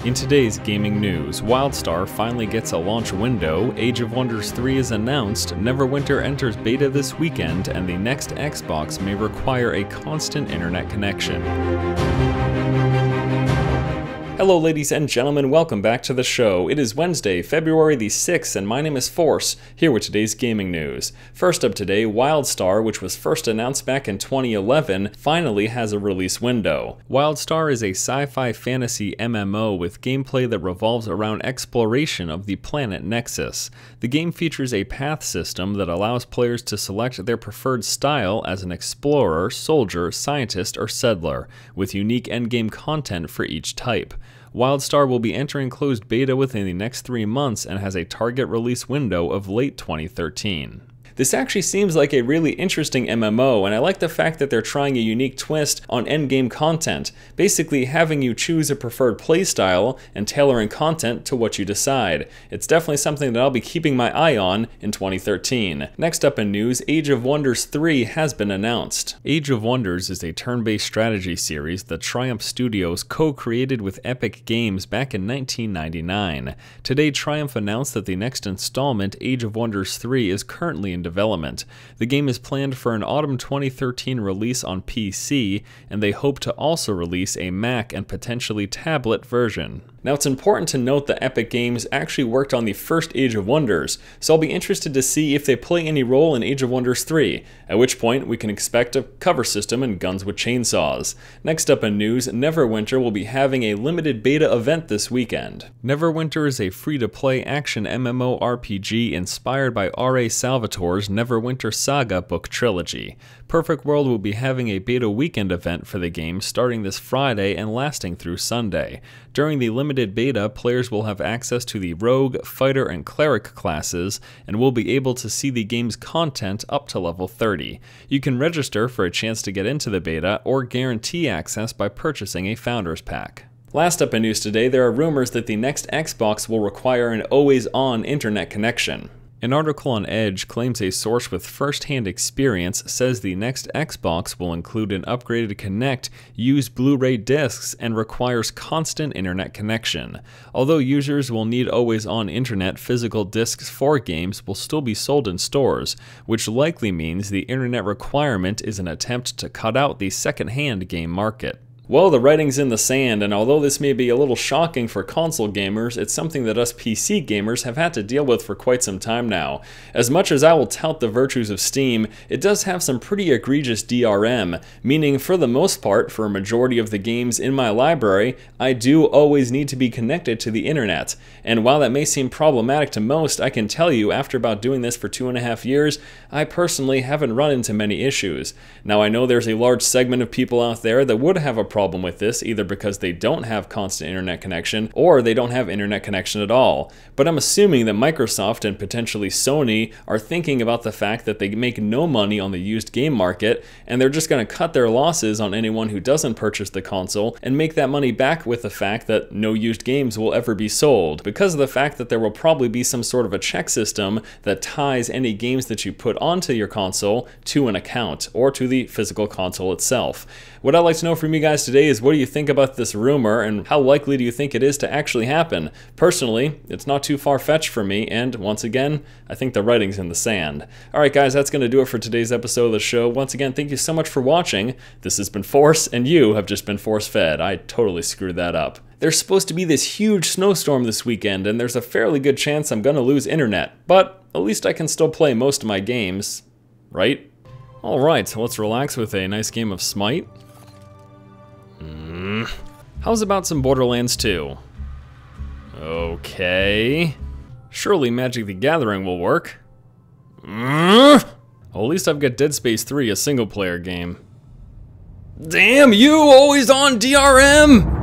In today's gaming news, WildStar finally gets a launch window, Age of Wonders 3 is announced, Neverwinter enters beta this weekend, and the next Xbox may require a constant internet connection. Hello ladies and gentlemen, welcome back to the show. It is Wednesday, February the 6th, and my name is Force, here with today's gaming news. First up today, WildStar, which was first announced back in 2011, finally has a release window. WildStar is a sci-fi fantasy MMO with gameplay that revolves around exploration of the planet Nexus. The game features a path system that allows players to select their preferred style as an explorer, soldier, scientist, or settler, with unique endgame content for each type. WildStar will be entering closed beta within the next 3 months and has a target release window of late 2013. This actually seems like a really interesting MMO, and I like the fact that they're trying a unique twist on endgame content, basically having you choose a preferred playstyle and tailoring content to what you decide. It's definitely something that I'll be keeping my eye on in 2013. Next up in news, Age of Wonders 3 has been announced. Age of Wonders is a turn-based strategy series that Triumph Studios co-created with Epic Games back in 1999. Today, Triumph announced that the next installment, Age of Wonders 3, is currently in development. The game is planned for an autumn 2013 release on PC, and they hope to also release a Mac and potentially tablet version. Now, it's important to note that Epic Games actually worked on the first Age of Wonders, so I'll be interested to see if they play any role in Age of Wonders 3, at which point we can expect a cover system and guns with chainsaws. Next up in news, Neverwinter will be having a limited beta event this weekend. Neverwinter is a free-to-play action MMORPG inspired by R.A. Salvatore's Neverwinter Saga book trilogy. Perfect World will be having a beta weekend event for the game starting this Friday and lasting through Sunday. During the limited beta, players will have access to the Rogue, Fighter, and Cleric classes, and will be able to see the game's content up to level 30. You can register for a chance to get into the beta, or guarantee access by purchasing a Founders Pack. Last up in news today, there are rumors that the next Xbox will require an always-on internet connection. An article on Edge claims a source with first-hand experience says the next Xbox will include an upgraded Kinect, use Blu-ray discs, and requires constant internet connection. Although users will need always-on internet, physical discs for games will still be sold in stores, which likely means the internet requirement is an attempt to cut out the second-hand game market. Well, the writing's in the sand, and although this may be a little shocking for console gamers, it's something that us PC gamers have had to deal with for quite some time now. As much as I will tout the virtues of Steam, it does have some pretty egregious DRM, meaning for the most part, for a majority of the games in my library, I do always need to be connected to the internet. And while that may seem problematic to most, I can tell you, after about doing this for 2.5 years, I personally haven't run into many issues. Now, I know there's a large segment of people out there that would have a problem with this, either because they don't have constant internet connection or they don't have internet connection at all. But I'm assuming that Microsoft and potentially Sony are thinking about the fact that they make no money on the used game market, and they're just going to cut their losses on anyone who doesn't purchase the console and make that money back with the fact that no used games will ever be sold, because of the fact that there will probably be some sort of a check system that ties any games that you put onto your console to an account or to the physical console itself. What I'd like to know from you guys today is, what do you think about this rumor, and how likely do you think it is to actually happen? Personally, it's not too far-fetched for me, and once again, I think the writing's in the sand. Alright guys, that's going to do it for today's episode of the show. Once again, thank you so much for watching. This has been Force, and you have just been force-fed. I totally screwed that up. There's supposed to be this huge snowstorm this weekend, and there's a fairly good chance I'm going to lose internet, but at least I can still play most of my games, right? Alright, so let's relax with a nice game of Smite. How's about some Borderlands 2? Okay. Surely Magic the Gathering will work. Well, at least I've got Dead Space 3, a single-player game. Damn you, always on DRM!